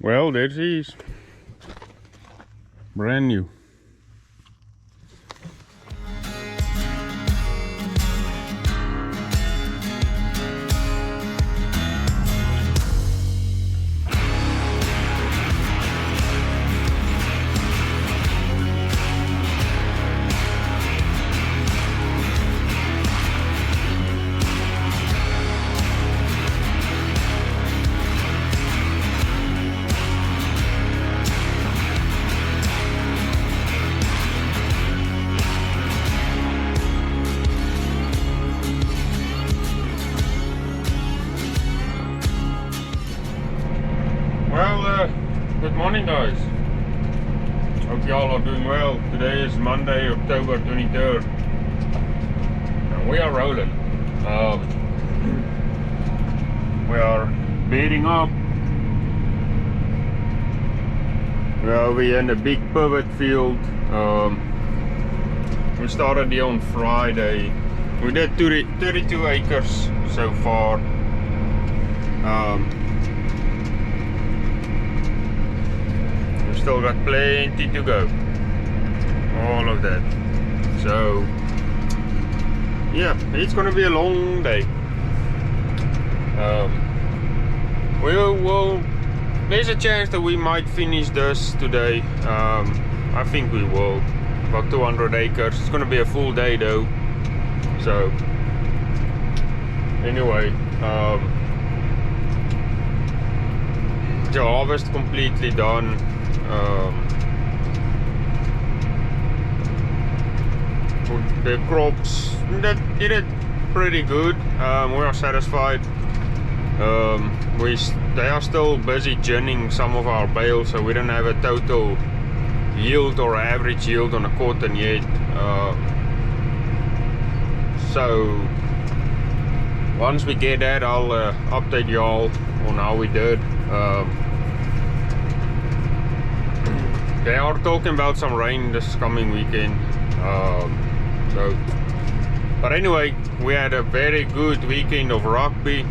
Well, there she is. Brand new. Good morning, guys. Hope y'all are doing well. Today is Monday, October 23rd, and we are rolling. We are beating up. We're in a big pivot field. We started here on Friday. We did 32 acres so far. Still got plenty to go, all of that. So yeah, it's gonna be a long day. There's a chance that we might finish this today. I think we will. About 200 acres. It's gonna be a full day though. So anyway, the harvest completely done. The crops that did it pretty good. We are satisfied. They are still busy ginning some of our bales, so we don't have a total yield or average yield on the cotton yet. So once we get that, I'll update y'all on how we did. They are talking about some rain this coming weekend. But anyway, we had a very good weekend of rugby.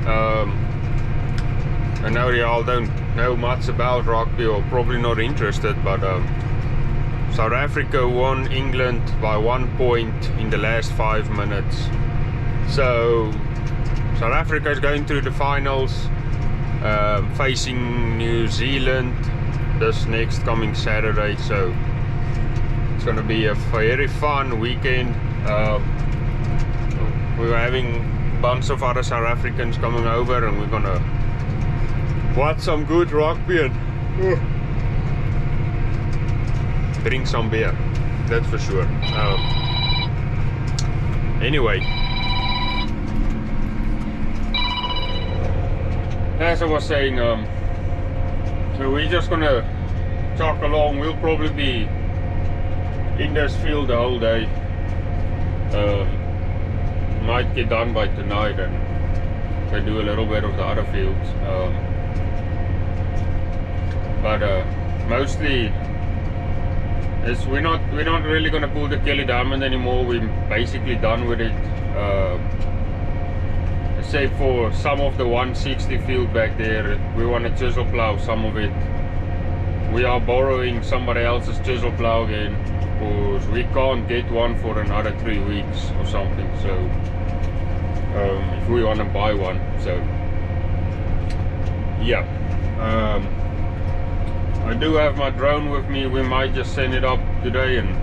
I know y'all don't know much about rugby or probably not interested, but South Africa won England by 1 point in the last 5 minutes. So South Africa is going through the finals, facing New Zealand this next coming Saturday. So it's gonna be a very fun weekend. We're having a bunch of other South Africans coming over, and we're gonna watch some good rugby and drink some beer, that's for sure. Anyway, as I was saying, so we're just gonna chalk along. We'll probably be in this field the whole day. Might get done by tonight and they do a little bit of the other fields. But mostly we're not really gonna pull the Kelly Diamond anymore. We're basically done with it. Except for some of the 160 field back there, we want to chisel plow some of it. We are borrowing somebody else's chisel plow again, because we can't get one for another 3 weeks or something. So if we want to buy one, so yeah. I do have my drone with me. We might just send it up today and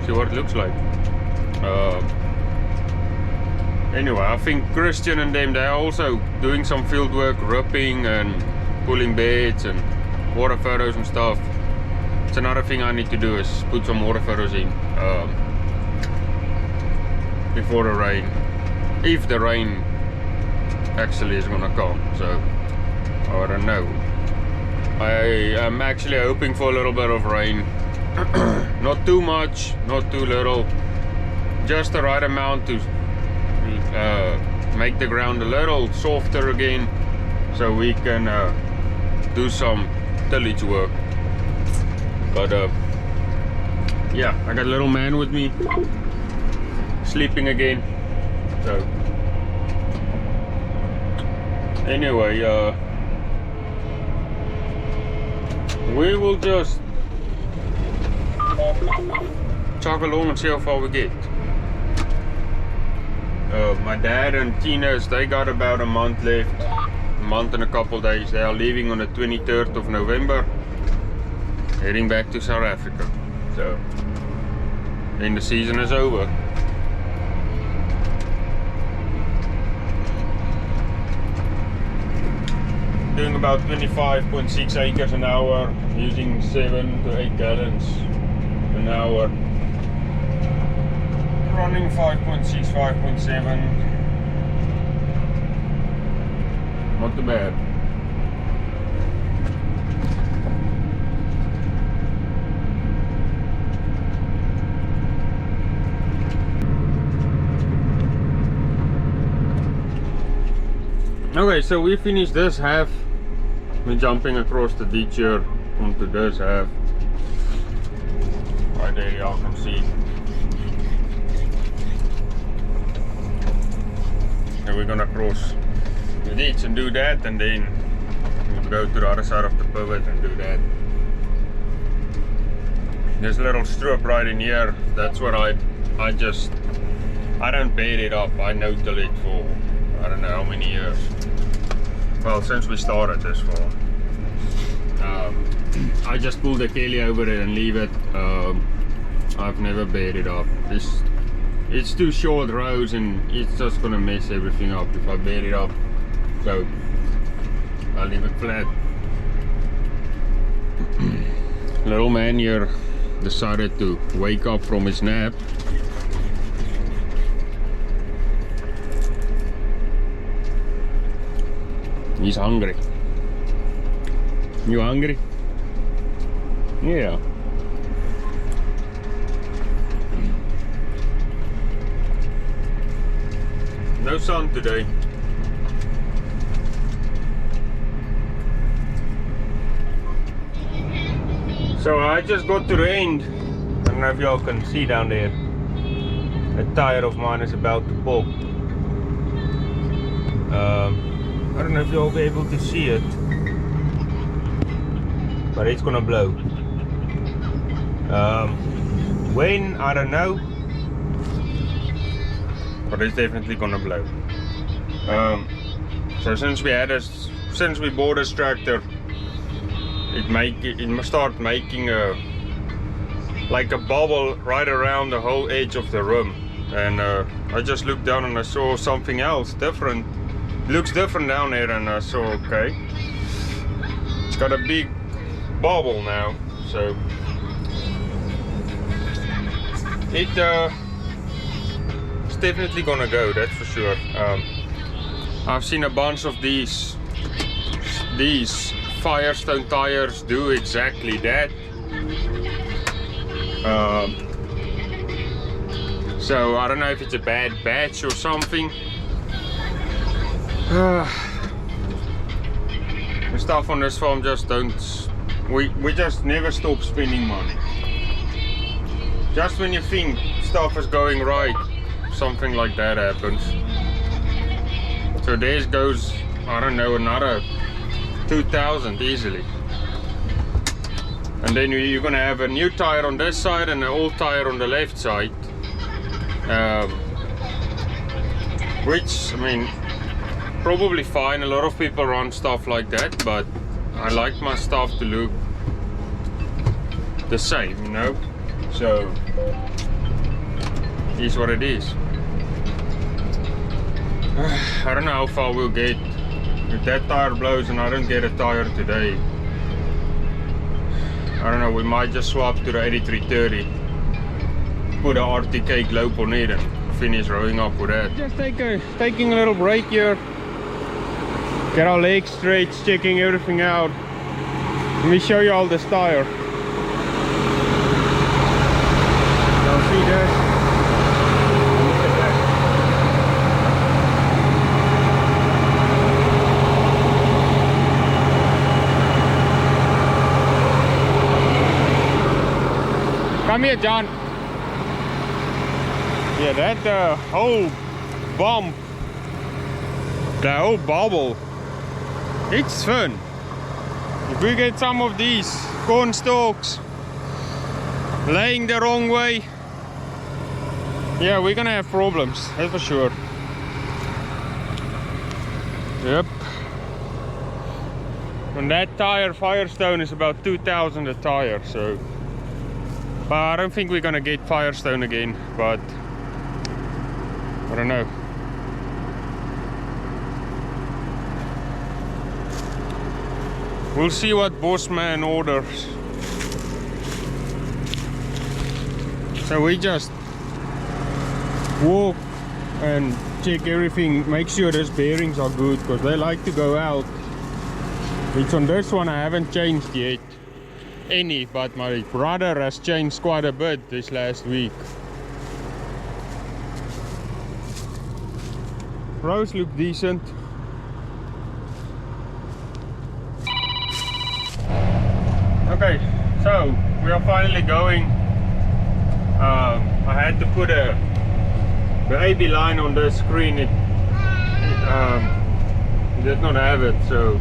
see what it looks like. Anyway, I think Christian and them, they're also doing some field work, ripping and pulling beds and water furrows and stuff. It's another thing I need to do, is put some water furrows in before the rain, if the rain actually is gonna come. So I don't know. I am actually hoping for a little bit of rain. Not too much, not too little, just the right amount to make the ground a little softer again, so we can do some tillage work. But yeah, I got a little man with me, sleeping again. So we will just chug along and see how far we get. My dad and Tina's, they got about a month left, a month and a couple days. They are leaving on the 23rd of November, heading back to South Africa. So then the season is over. Doing about 25.6 acres an hour, using 7 to 8 gallons an hour. Running 5.6, 5.7. Not too bad. Okay, so we finished this half. We're jumping across the ditch here onto this half. Right there, y'all can see. And we're gonna cross the ditch and do that, and then we'll go to the other side of the pivot and do that. There's a little strip right in here. That's what I don't bed it up. I no-till it for I don't know how many years. Well, since we started this fall. I just pull the Kelly over it and leave it. I've never bed it up. It's too short rows and it's just gonna mess everything up if I bed it up. So I'll leave it flat. Little man here decided to wake up from his nap. He's hungry. You hungry? Yeah. No sun today. So I just got to the end. I don't know if y'all can see down there. A tire of mine is about to pop. I don't know if you'll be able to see it, but it's gonna blow. When, I don't know, but it's definitely gonna blow. So since we bought this tractor, it must start making like a bubble right around the whole edge of the rim, and I just looked down and I saw something else different. Looks different down there, and I saw, okay, it's got a big bubble now, so it's definitely gonna go, that's for sure. I've seen a bunch of these Firestone tires do exactly that. So I don't know if it's a bad batch or something. The stuff on this farm just we just never stop spending money. Just when you think stuff is going right, something like that happens. So there goes, I don't know, another 2,000 easily. And then you're gonna have a new tire on this side and an old tire on the left side. Which, I mean, probably fine. A lot of people run stuff like that, but I like my stuff to look the same, you know. So it's what it is. I don't know how far we'll get. If that tire blows and I don't get a tire today, I don't know, we might just swap to the 8330, put an RTK globe on it and finish rowing up with that. Just taking a little break here. Get our legs stretched, checking everything out. Let me show you all this tire. Y'all see that? Look at that. Come here, John. Yeah, that whole bump, the whole bubble, it's fun. If we get some of these corn stalks laying the wrong way, yeah, we're gonna have problems, that's for sure. Yep. And that tire, Firestone, is about 2,000 a tire, so. But I don't think we're gonna get Firestone again, but I don't know. We'll see what Bossman orders. So we just walk and check everything, make sure those bearings are good, because they like to go out. It's on this one I haven't changed yet any, but my brother has changed quite a bit this last week. Roads look decent. Okay, so we are finally going. I had to put the AB line on the screen. It did not have it, so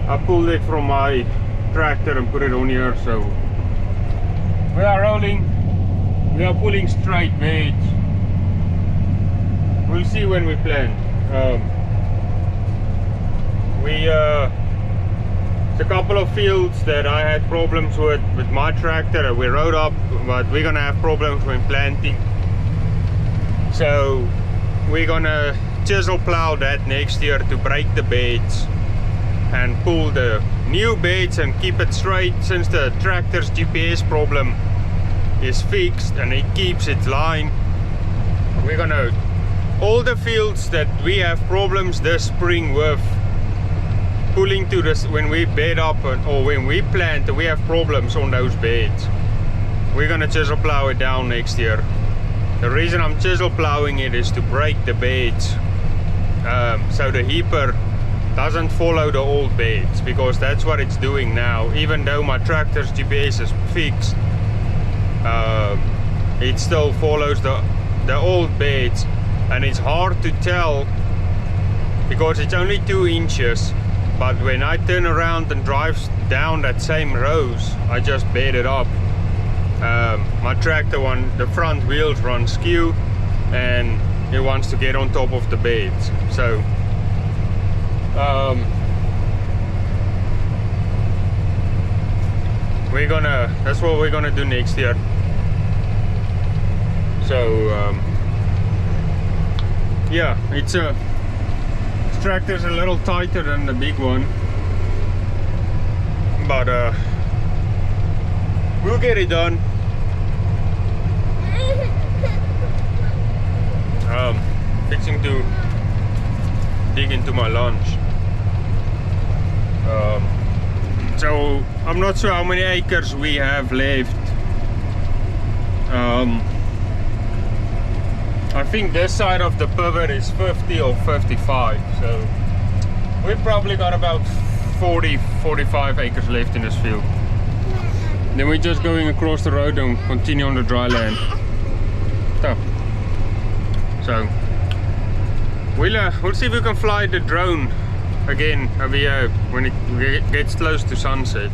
I pulled it from my tractor and put it on here. So we are rolling. We are pulling straight beds. We'll see when we plan. It's a couple of fields that I had problems with my tractor. We rode up, but we're gonna have problems when planting. So we're gonna chisel plow that next year to break the beds and pull the new beds and keep it straight, since the tractor's GPS problem is fixed and it keeps its line. We're gonna, all the fields that we have problems this spring with pulling to this, when we bed up or when we plant, we have problems on those beds, we're gonna chisel plow it down next year. The reason I'm chisel plowing it is to break the beds, so the heaper doesn't follow the old beds, because that's what it's doing now. Even though my tractor's GPS is fixed, it still follows the old beds, and it's hard to tell because it's only 2 inches. But when I turn around and drive down that same rows, I just bed it up. My tractor, the front wheels run skew, and it wants to get on top of the beds. So that's what we're gonna do next year. So yeah, this tractor's a little tighter than the big one, but we'll get it done. Fixing to dig into my lunch. So I'm not sure how many acres we have left. I think this side of the pivot is 50 or 55, so we've probably got about 40-45 acres left in this field. Then we're just going across the road and continue on the dry land. So we'll see if we can fly the drone again over here when it gets close to sunset.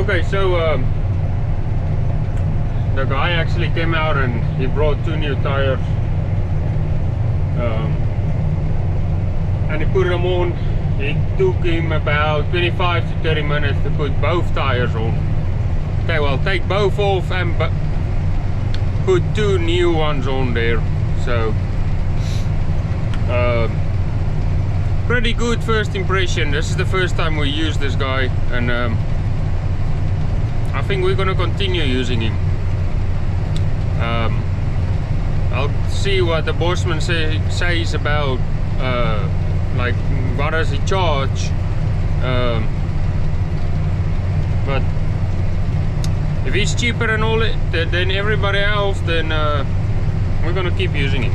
Okay, so the guy actually came out and he brought 2 new tires, and he put them on. It took him about 25 to 30 minutes to put both tires on. Okay, well, take both off and put 2 new ones on there. So pretty good first impression. This is the first time we use this guy, and I think we're gonna continue using him. I'll see what the bossman says about like what does he charge, but if he's cheaper and all than everybody else, then we're gonna keep using him.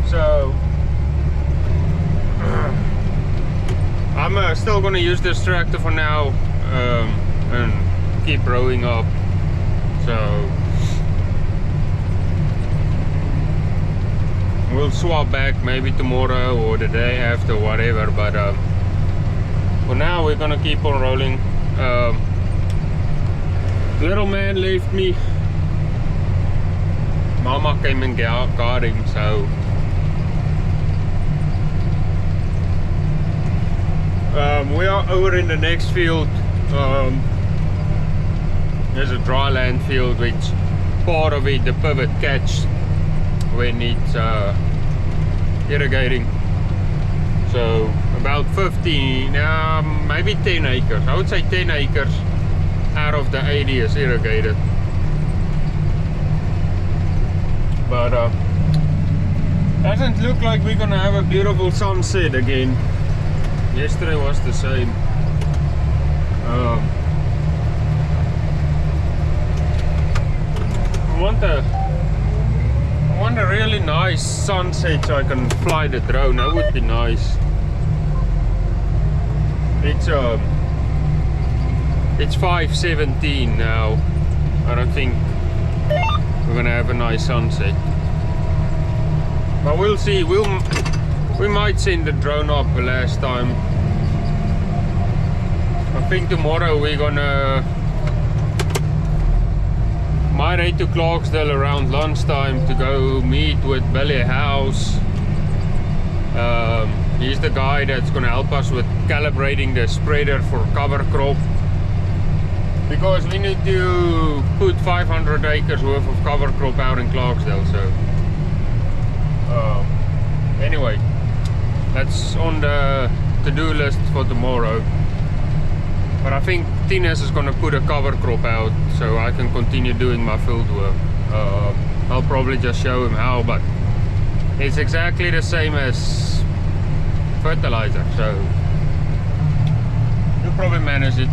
So I'm still gonna use this tractor for now, and keep rowing up. So we'll swap back maybe tomorrow or the day after, whatever, but for now we're gonna keep on rolling. Little man left me. Mama came and got him, so we are over in the next field. There's a dry land field, which part of it, the pivot catch when it's irrigating. So about 15, maybe 10 acres. I would say 10 acres out of the 80 is irrigated. But doesn't look like we're gonna have a beautiful sunset again. Yesterday was the same. I want a really nice sunset so I can fly the drone. That would be nice. It's 5:17 now. I don't think we're gonna have a nice sunset, but we'll see. We might send the drone up the last time. I think tomorrow we're gonna might head to Clarksdale around lunchtime to go meet with Billy House. He's the guy that's gonna help us with calibrating the spreader for cover crop, because we need to put 500 acres worth of cover crop out in Clarksdale. So anyway, that's on the to-do list for tomorrow. But I think Tines is gonna put a cover crop out so I can continue doing my field work. I'll probably just show him how, but it's exactly the same as fertilizer, so he'll probably manage it.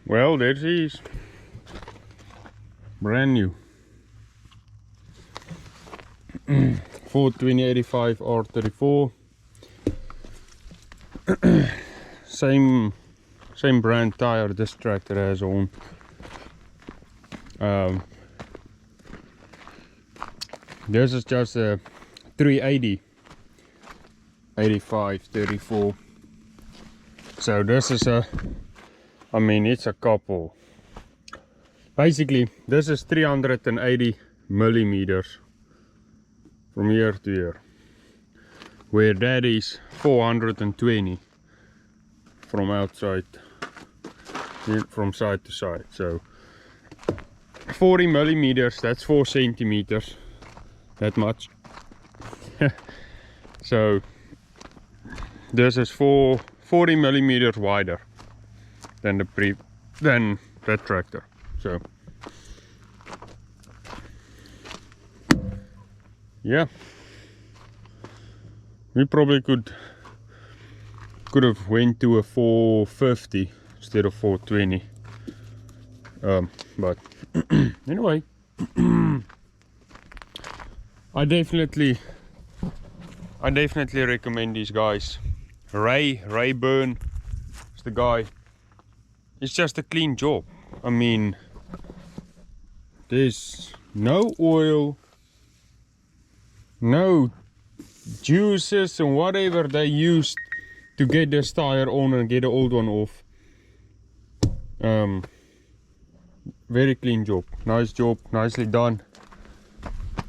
Well, there she is. Brand new. Ford 2085 R34. Same brand tire this tractor has on. This is just a 380 85 34. So this is a, I mean, it's a couple. Basically, this is 380 millimeters from here to here, where that is 420 from outside, from side to side. So 40 millimeters, that's 4 centimeters, that much. So this is 40 millimeters wider than that tractor. So yeah, we probably could have went to a 450 instead of 420, but anyway, I definitely recommend these guys. Ray Byrne is the guy. it's just a clean job. I mean, there's no oil, no juices and whatever they used to get this tire on and get the old one off. Very clean job, nice job, nicely done.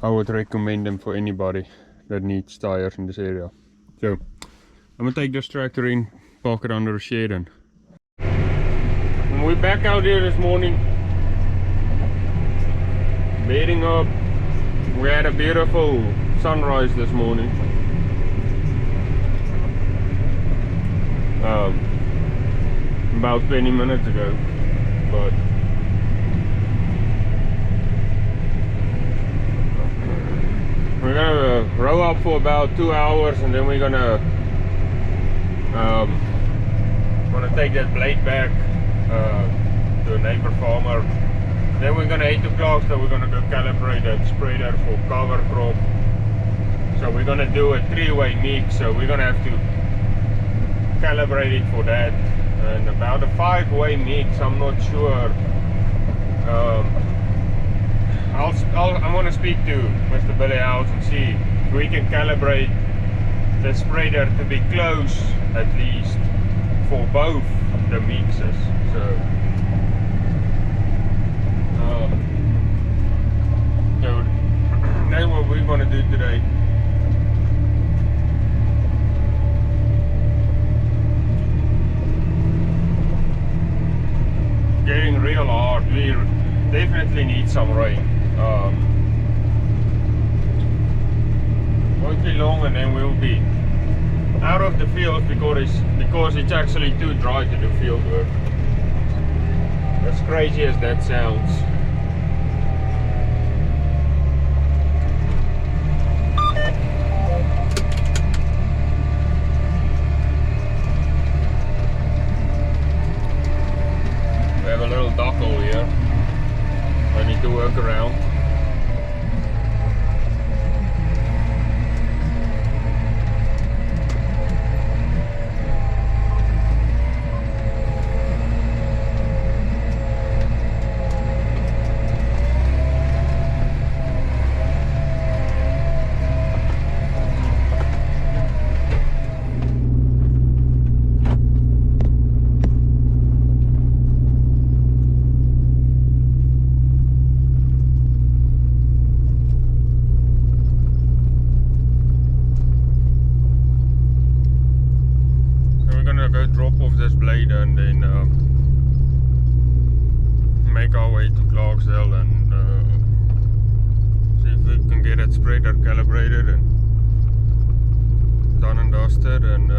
I would recommend them for anybody that needs tires in this area. So I'm gonna take this tractor in, park it under a shed, and we're back out here this morning, bedding up. We had a beautiful sunrise this morning. About 20 minutes ago, but we're gonna row up for about 2 hours, and then we're gonna take that blade back to a neighbor farmer. Then we're gonna head to Clarkston. We're gonna go calibrate that spreader for cover crop. So we're gonna do a 3-way mix, so we're gonna have to calibrate it for that. And about a 5-way mix, I'm not sure. I'm gonna speak to Mr. Billy House and see if we can calibrate the spreader to be close at least for both the mixes. So that's what we're gonna do today. Getting real hard. We definitely need some rain. Won't be long, and then we'll be out of the field because it's actually too dry to do field work. As crazy as that sounds. We have a little dock hole here I need to work around. Go drop off this blade and then make our way to Clarksdale and see if we can get that spreader calibrated and done and dusted, and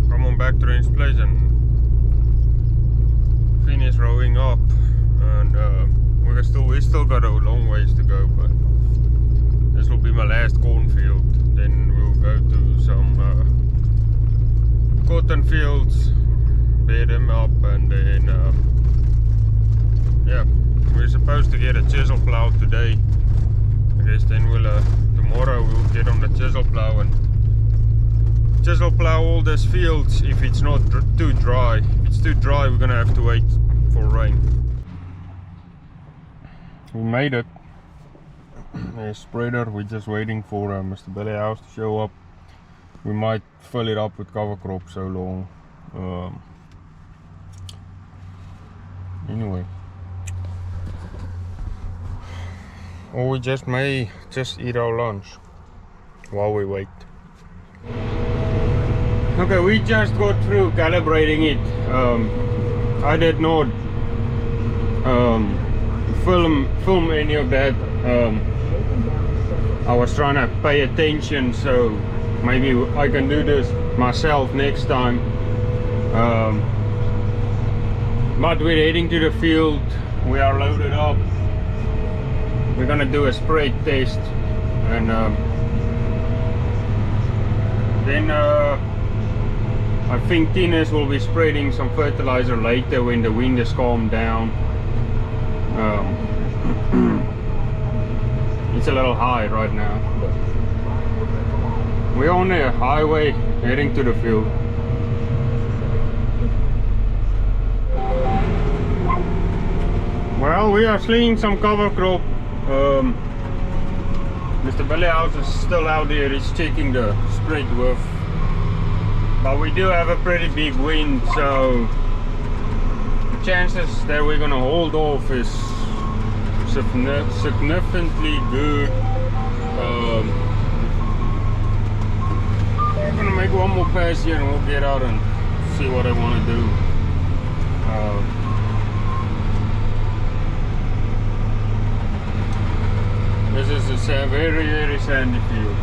come on back to Range Place and finish rowing up. And we still got a long ways to go, but this will be my last cornfield. Then we'll go to some cotton fields, bed them up, and then yeah, we're supposed to get a chisel plow today. I guess then tomorrow we'll get on the chisel plow and chisel plow all these fields if it's not too dry. If it's too dry, we're gonna have to wait for rain. We made it. The spreader, we're just waiting for Mr. Billy House to show up. We might fill it up with cover crop so long. Anyway, or we may just eat our lunch while we wait. Okay, we just got through calibrating it. I did not film any of that. I was trying to pay attention, so maybe I can do this myself next time. But we're heading to the field. We are loaded up. We're gonna do a spread test, and then I think Tines will be spreading some fertilizer later when the wind is calmed down. It's a little high right now, but we're on a highway heading to the field. Well, we are slinging some cover crop. Mr. Billy House is still out there, he's checking the spread width. But we do have a pretty big wind, so the chances that we're gonna hold off is significantly good. I'm gonna make one more pass here and we'll get out and see what I want to do. This is a very sandy field.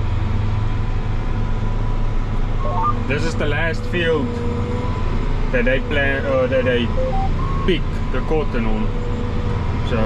This is the last field that they pick the cotton on. So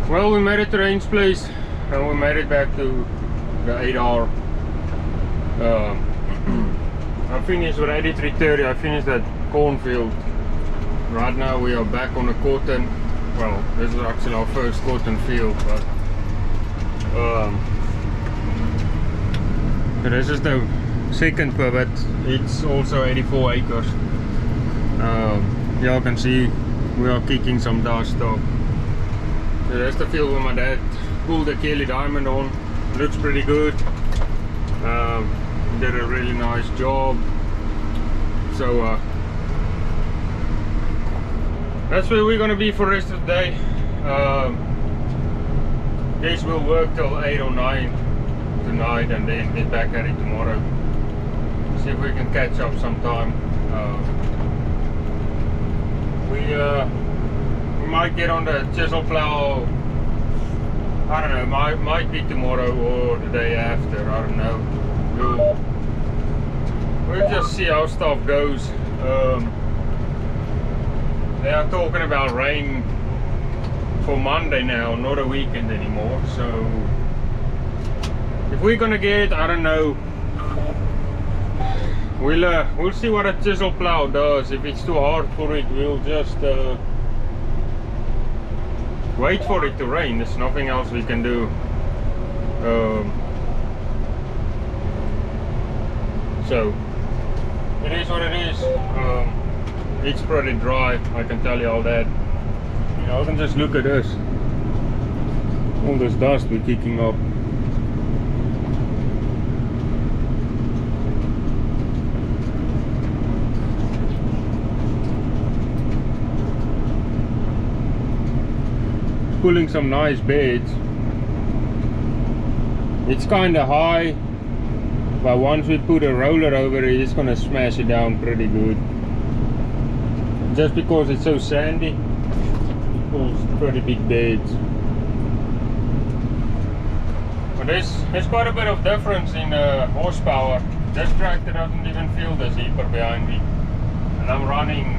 well, we made it to Range Place and we made it back to the 8R. I finished with 8330, I finished that cornfield. Right now we are back on the cotton. Well, this is actually our first cotton field, but this is the second pivot. It's also 84 acres. Y'all can see we are kicking some dust off. So that's the field where my dad pulled the Kelly Diamond on. Looks pretty good. Did a really nice job. So that's where we're gonna be for the rest of the day. Guess we'll work till 8 or 9 tonight and then get back at it tomorrow. See if we can catch up sometime. We might get on the chisel plow. I don't know, might be tomorrow or the day after, I don't know. We'll just see how stuff goes. They are talking about rain for Monday now, not a weekend anymore. So if we're gonna get, I don't know, we'll see what a chisel plow does. If it's too hard for it, we'll just wait for it to rain. There's nothing else we can do. So it is what it is. It's pretty dry, I can tell you all that. You know, I can just look at this. All this dust we're kicking up. Pulling some nice beds. It's kind of high, but once we put a roller over it, it's gonna smash it down pretty good. Just because it's so sandy, it pulls pretty big beds. But there's quite a bit of difference in horsepower. This tractor doesn't even feel the zipper behind me, and I'm running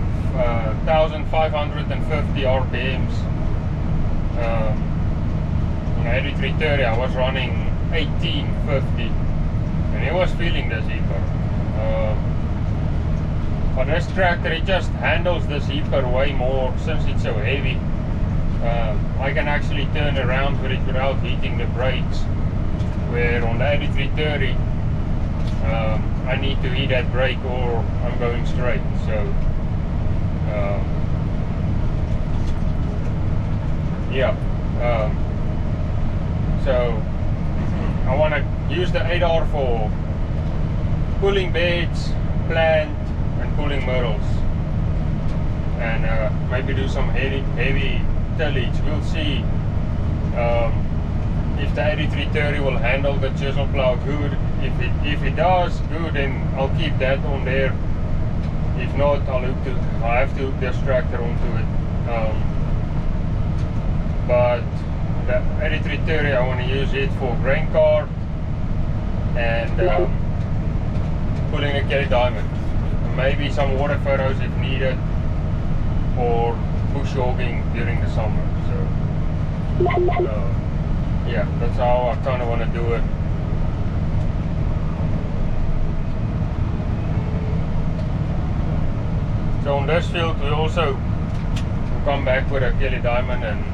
1550 RPMs. On 8330 I was running 1850 and it was feeling the zipper. But this tractor, it just handles the zipper way more since it's so heavy. I can actually turn around with it without hitting the brakes, where on the 8330 I need to hit that brake or I'm going straight. So yeah, so I want to use the 8R for pulling beds, plant and pulling myrtles, and maybe do some heavy tillage. We'll see if the 8330 will handle the chisel plow good. If it does, good, then I'll keep that on there. If not, I have to hook this tractor onto it. But the 8330, I want to use it for grain cart and pulling a Kelly Diamond. Maybe some water furrows if needed, or bush hogging during the summer. So yeah, that's how I kind of want to do it. So on this field we also come back with a Kelly diamond and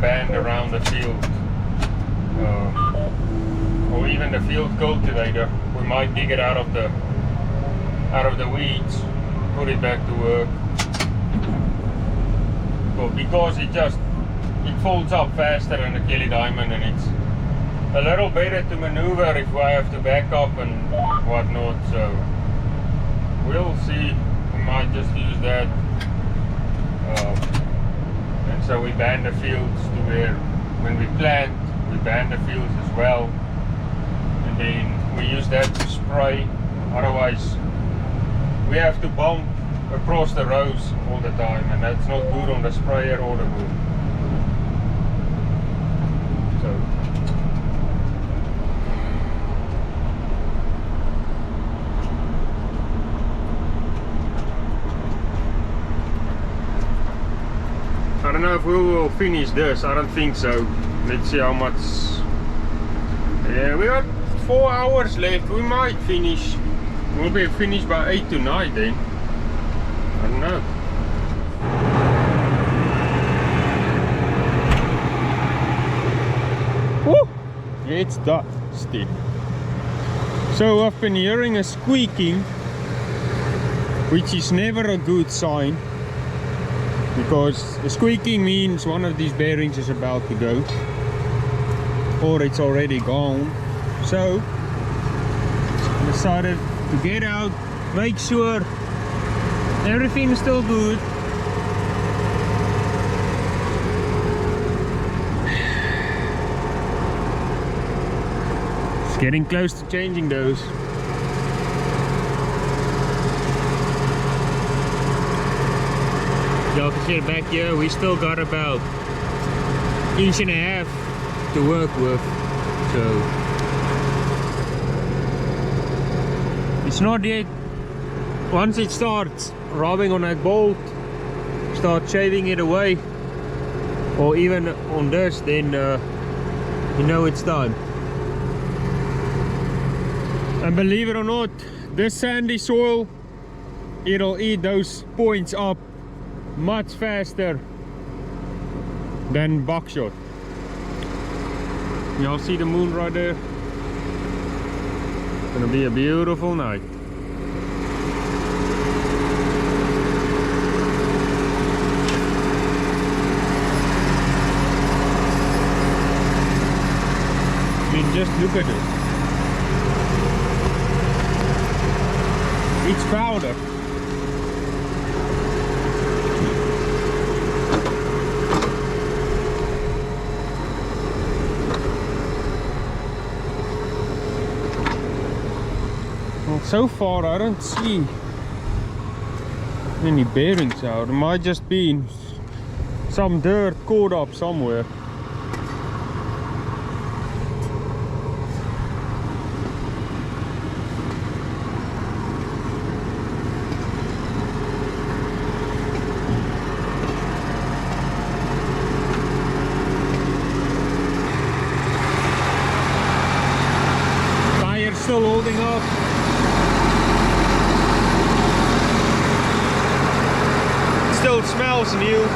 band around the field, or even the field cultivator. We might dig it out of the weeds, put it back to work. Well, because it folds up faster than the Kelly diamond, and it's a little better to maneuver if I have to back up and whatnot. So we'll see. We might just use that. And so we band the fields to where when we plant, we band the fields as well, and then we use that to spray. Otherwise we have to bump across the rows all the time, and that's not good on the sprayer or the wood. So I don't know if we will finish this. I don't think so. Let's see how much. Yeah, we got 4 hours left. We might finish. We'll be finished by 8 tonight then. I don't know. Woo! It's dusty. So I've been hearing a squeaking, which is never a good sign, because the squeaking means one of these bearings is about to go, or it's already gone. So I decided to get out, make sure everything is still good. It's getting close to changing those. Y'all can see back here, we still got about 1.5 inches to work with. So it's not yet. Once it starts rubbing on that bolt, start shaving it away, or even on this, then you know it's done. And believe it or not, this sandy soil, it'll eat those points up much faster than buckshot. Y'all see the moon right there? It's gonna be a beautiful night. I mean, just look at it. It's powder. Well, so far I don't see any bearings out. It might just be some dirt caught up somewhere. Still holding up. Still smells new.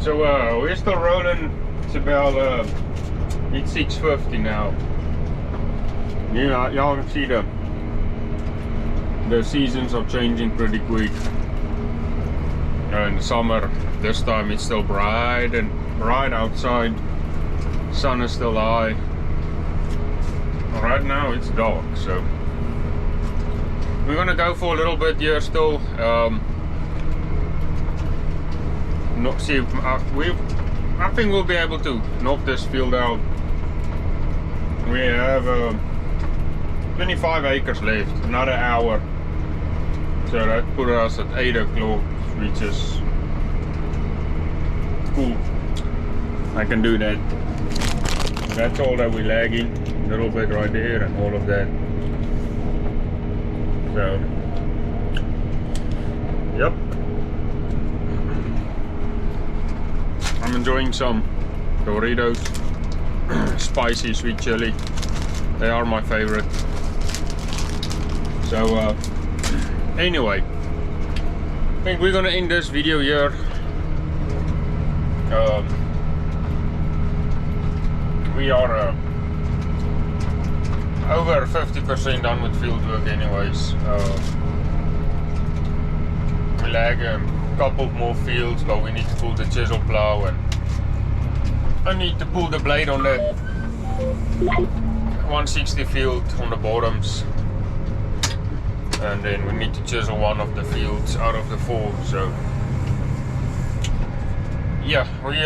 So we're still rolling. It's about it's 6:50 now. Yeah, y'all can see the seasons are changing pretty quick. In the summer, this time it's still bright outside. Sun is still high. Right now it's dark, so we're gonna go for a little bit here still. Not see if I think we'll be able to knock this field out. We have 25 acres left, another hour. So that put us at 8 o'clock, which is cool. I can do that. That's all that we're lagging. little bit right there and all of that. So yep, I'm enjoying some Doritos, spicy sweet chili. They are my favorite. So anyway, I think we're gonna end this video here. We are over 50% done with field work anyways. We lag a couple more fields, but we need to pull the chisel plow, and I need to pull the blade on that 160 field on the bottoms, and then we need to chisel one of the fields out of the 4. So yeah, we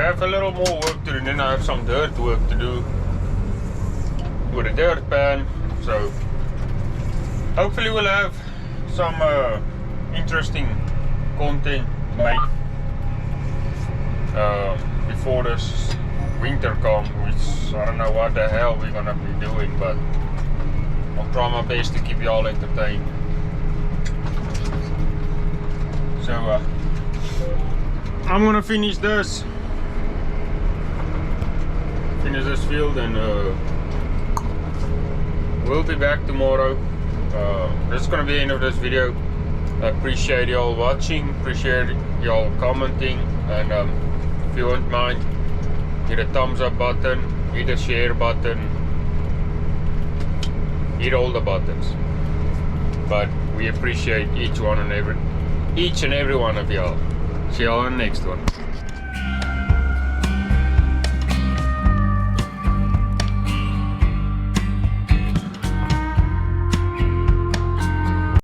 have a little more work to do, and then I have some dirt work to do with a dirt pan. So hopefully we'll have some interesting content to make before this winter comes, which I don't know what the hell we're gonna be doing, but I'll try my best to keep you all entertained. So I'm gonna finish this field, and we'll be back tomorrow. This is gonna be the end of this video. I appreciate y'all watching, appreciate y'all commenting, and if you wouldn't mind, hit a thumbs up button, hit a share button, hit all the buttons. But we appreciate each and every one of y'all. See y'all on the next one.